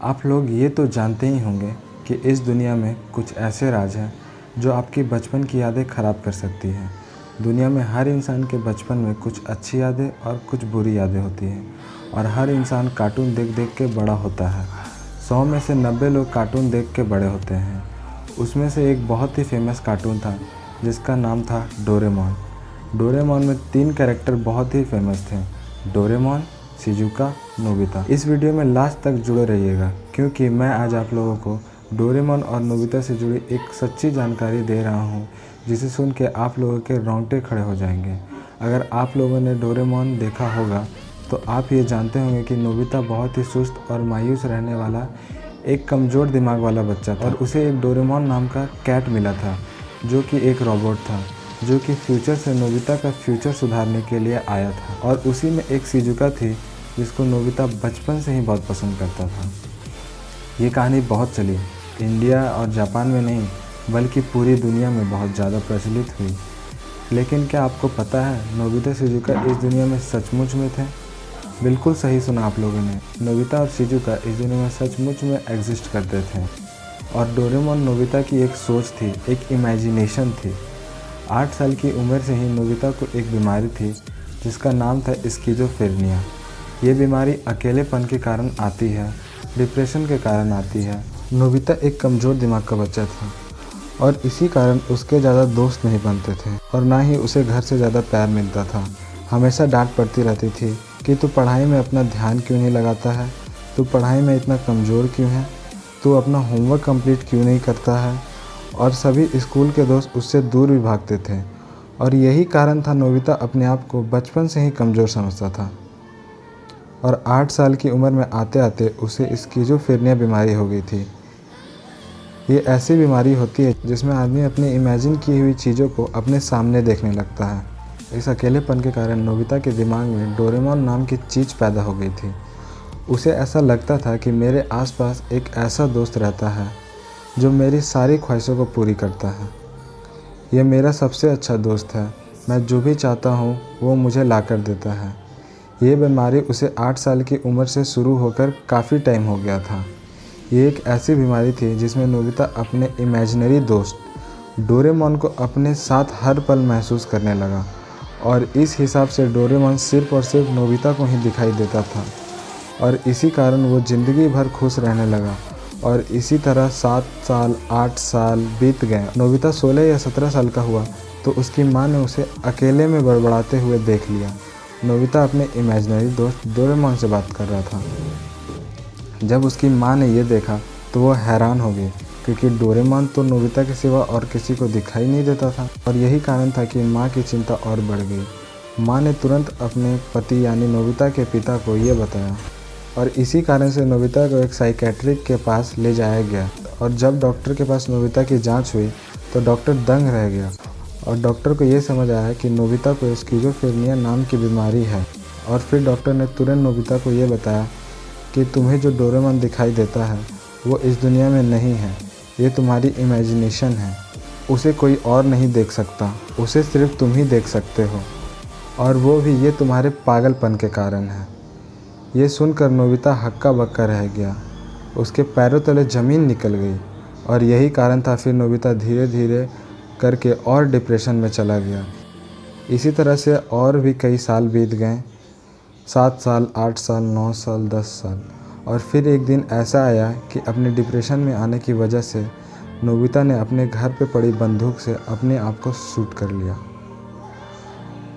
आप लोग ये तो जानते ही होंगे कि इस दुनिया में कुछ ऐसे राज हैं जो आपकी बचपन की यादें ख़राब कर सकती हैं। दुनिया में हर इंसान के बचपन में कुछ अच्छी यादें और कुछ बुरी यादें होती हैं और हर इंसान कार्टून देख देख के बड़ा होता है। 100 में से 90 लोग कार्टून देख के बड़े होते हैं। उसमें से एक बहुत ही फेमस कार्टून था जिसका नाम था डोरेमोन। डोरेमोन में 3 कैरेक्टर बहुत ही फेमस थे, डोरेमोन, शिजुका, नोबिता। इस वीडियो में लास्ट तक जुड़े रहिएगा क्योंकि मैं आज आप लोगों को डोरेमोन और नोबिता से जुड़ी एक सच्ची जानकारी दे रहा हूँ जिसे सुन के आप लोगों के रोंगटे खड़े हो जाएंगे। अगर आप लोगों ने डोरेमोन देखा होगा तो आप ये जानते होंगे कि नोबिता बहुत ही सुस्त और मायूस रहने वाला एक कमज़ोर दिमाग वाला बच्चा था और उसे एक डोरेमोन नाम का कैट मिला था जो कि एक रोबोट था जो कि फ्यूचर से नोबिता का फ्यूचर सुधारने के लिए आया था। और उसी में एक शिजुका थी जिसको नोबिता बचपन से ही बहुत पसंद करता था। ये कहानी बहुत चली, इंडिया और जापान में नहीं बल्कि पूरी दुनिया में बहुत ज़्यादा प्रचलित हुई। लेकिन क्या आपको पता है नोबिता शिजुका इस दुनिया में सचमुच में थे? बिल्कुल सही सुना आप लोगों ने, नोबिता और शिजुका इस दुनिया में सचमुच में एग्जिस्ट करते थे। और डोरेमोन नोबिता की एक सोच थी, एक इमेजिनेशन थी। 8 साल की उम्र से ही नोबिता को एक बीमारी थी जिसका नाम था स्किज़ोफ्रेनिया। ये बीमारी अकेलेपन के कारण आती है, डिप्रेशन के कारण आती है। नोबिता एक कमज़ोर दिमाग का बच्चा था और इसी कारण उसके ज़्यादा दोस्त नहीं बनते थे और ना ही उसे घर से ज़्यादा प्यार मिलता था। हमेशा डांट पड़ती रहती थी कि तू पढ़ाई में अपना ध्यान क्यों नहीं लगाता है, तू पढ़ाई में इतना कमज़ोर क्यों है, तू अपना होमवर्क कंप्लीट क्यों नहीं करता है। और सभी स्कूल के दोस्त उससे दूर भी भागते थे और यही कारण था नोबिता अपने आप को बचपन से ही कमज़ोर समझता था। और 8 साल की उम्र में आते आते उसे स्किज़ोफ्रेनिया बीमारी हो गई थी। ये ऐसी बीमारी होती है जिसमें आदमी अपनी इमेजिन की हुई चीज़ों को अपने सामने देखने लगता है। इस अकेलेपन के कारण नोबिता के दिमाग में डोरेमोन नाम की चीज़ पैदा हो गई थी। उसे ऐसा लगता था कि मेरे आसपास एक ऐसा दोस्त रहता है जो मेरी सारी ख्वाहिशों को पूरी करता है। यह मेरा सबसे अच्छा दोस्त है, मैं जो भी चाहता हूँ वो मुझे ला कर देता है। ये बीमारी उसे 8 साल की उम्र से शुरू होकर काफ़ी टाइम हो गया था। ये एक ऐसी बीमारी थी जिसमें नोबिता अपने इमेजिनरी दोस्त डोरेमोन को अपने साथ हर पल महसूस करने लगा और इस हिसाब से डोरेमोन सिर्फ़ और सिर्फ नोबिता को ही दिखाई देता था और इसी कारण वो ज़िंदगी भर खुश रहने लगा। और इसी तरह 7 साल 8 साल बीत गए। नोबिता 16 या 17 साल का हुआ तो उसकी माँ ने उसे अकेले में बड़बड़ाते हुए देख लिया। नोबिता अपने इमेजिनरी दोस्त डोरेमोन से बात कर रहा था। जब उसकी माँ ने ये देखा तो वो हैरान हो गई क्योंकि डोरेमोन तो नोबिता के सिवा और किसी को दिखाई नहीं देता था और यही कारण था कि माँ की चिंता और बढ़ गई। माँ ने तुरंत अपने पति यानी नोबिता के पिता को ये बताया और इसी कारण से नोबिता को एक साइकेट्रिक के पास ले जाया गया। और जब डॉक्टर के पास नोबिता की जांच हुई तो डॉक्टर दंग रह गया और डॉक्टर को ये समझ आया कि नोबिता को स्किज़ोफ्रेनिया नाम की बीमारी है। और फिर डॉक्टर ने तुरंत नोबिता को ये बताया कि तुम्हें जो डोरेमोन दिखाई देता है वो इस दुनिया में नहीं है, ये तुम्हारी इमेजिनेशन है, उसे कोई और नहीं देख सकता, उसे सिर्फ तुम ही देख सकते हो और वो भी ये तुम्हारे पागलपन के कारण है। ये सुनकर नोबिता हक्का बक्का रह गया, उसके पैरों तले ज़मीन निकल गई और यही कारण था फिर नोबिता धीरे धीरे करके और डिप्रेशन में चला गया। इसी तरह से और भी कई साल बीत गए, 7 साल 8 साल 9 साल 10 साल। और फिर एक दिन ऐसा आया कि अपने डिप्रेशन में आने की वजह से नोबिता ने अपने घर पे पड़ी बंदूक से अपने आप को शूट कर लिया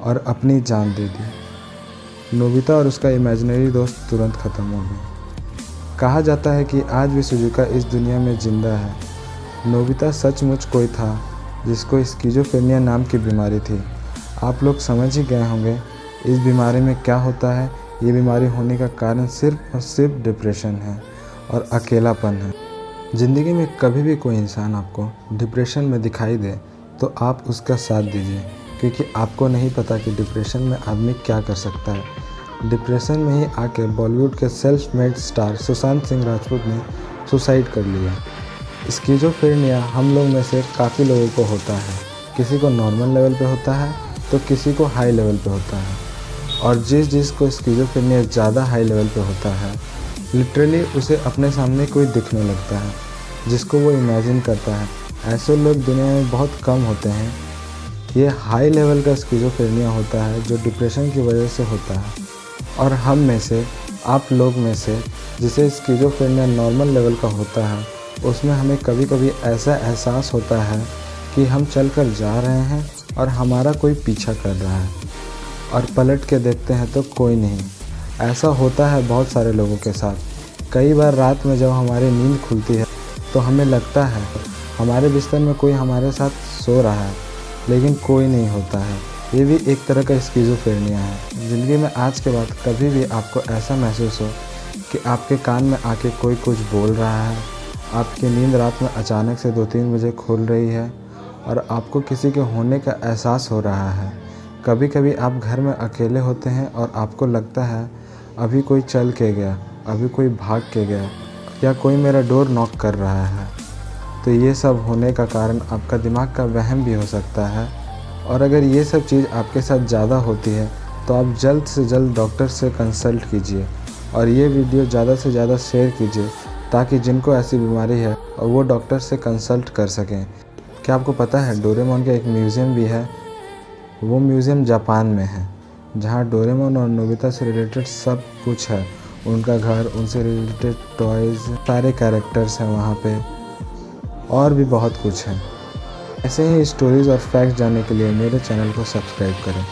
और अपनी जान दे दी। नोबिता और उसका इमेजिनरी दोस्त तुरंत ख़त्म हो गए। कहा जाता है कि आज भी शिजुका इस दुनिया में ज़िंदा है। नोबिता सचमुच कोई था जिसको स्किज़ोफ्रेनिया नाम की बीमारी थी। आप लोग समझ ही गए होंगे इस बीमारी में क्या होता है। ये बीमारी होने का कारण सिर्फ और सिर्फ डिप्रेशन है और अकेलापन है। ज़िंदगी में कभी भी कोई इंसान आपको डिप्रेशन में दिखाई दे तो आप उसका साथ दीजिए क्योंकि आपको नहीं पता कि डिप्रेशन में आदमी क्या कर सकता है। डिप्रेशन में ही आके बॉलीवुड के self made star Sushant Singh Rajput ने सुसाइड कर लिया। स्किज़ोफ्रेनिया हम लोग में से काफ़ी लोगों को होता है, किसी को नॉर्मल लेवल पे होता है तो किसी को हाई लेवल पे होता है। और जिस को स्किज़ोफ्रेनिया ज़्यादा हाई लेवल पे होता है लिटरली उसे अपने सामने कोई दिखने लगता है जिसको वो इमेजिन करता है। ऐसे लोग दुनिया में बहुत कम होते हैं। ये हाई लेवल का स्किज़ोफ्रेनिया होता है जो डिप्रेशन की वजह से होता है, और हम में से, आप लोग में से जिसे स्किज़ोफ्रेनिया नॉर्मल लेवल का होता है, उसमें हमें कभी कभी ऐसा एहसास होता है कि हम चल कर जा रहे हैं और हमारा कोई पीछा कर रहा है, और पलट के देखते हैं तो कोई नहीं। ऐसा होता है बहुत सारे लोगों के साथ। कई बार रात में जब हमारी नींद खुलती है तो हमें लगता है हमारे बिस्तर में कोई हमारे साथ सो रहा है, लेकिन कोई नहीं होता है। ये भी एक तरह का स्किज़ोफ्रेनिया है। ज़िंदगी में आज के बाद कभी भी आपको ऐसा महसूस हो कि आपके कान में आके कोई कुछ बोल रहा है, आपकी नींद रात में अचानक से 2-3 बजे खुल रही है और आपको किसी के होने का एहसास हो रहा है। कभी कभी आप घर में अकेले होते हैं और आपको लगता है अभी कोई चल के गया, अभी कोई भाग के गया, या कोई मेरा डोर नॉक कर रहा है। तो ये सब होने का कारण आपका दिमाग का वहम भी हो सकता है। और अगर ये सब चीज़ आपके साथ ज़्यादा होती है तो आप जल्द से जल्द डॉक्टर से कंसल्ट कीजिए, और ये वीडियो ज़्यादा से ज़्यादा शेयर कीजिए ताकि जिनको ऐसी बीमारी है और वो डॉक्टर से कंसल्ट कर सकें। क्या आपको पता है डोरेमोन का एक म्यूज़ियम भी है? वो म्यूज़ियम जापान में है, जहाँ डोरेमोन और नोबिता से रिलेटेड सब कुछ है। उनका घर, उनसे रिलेटेड टॉयज़, सारे कैरेक्टर्स हैं वहाँ पे, और भी बहुत कुछ है। ऐसे ही स्टोरीज़ और फैक्ट्स जानने के लिए मेरे चैनल को सब्सक्राइब करें।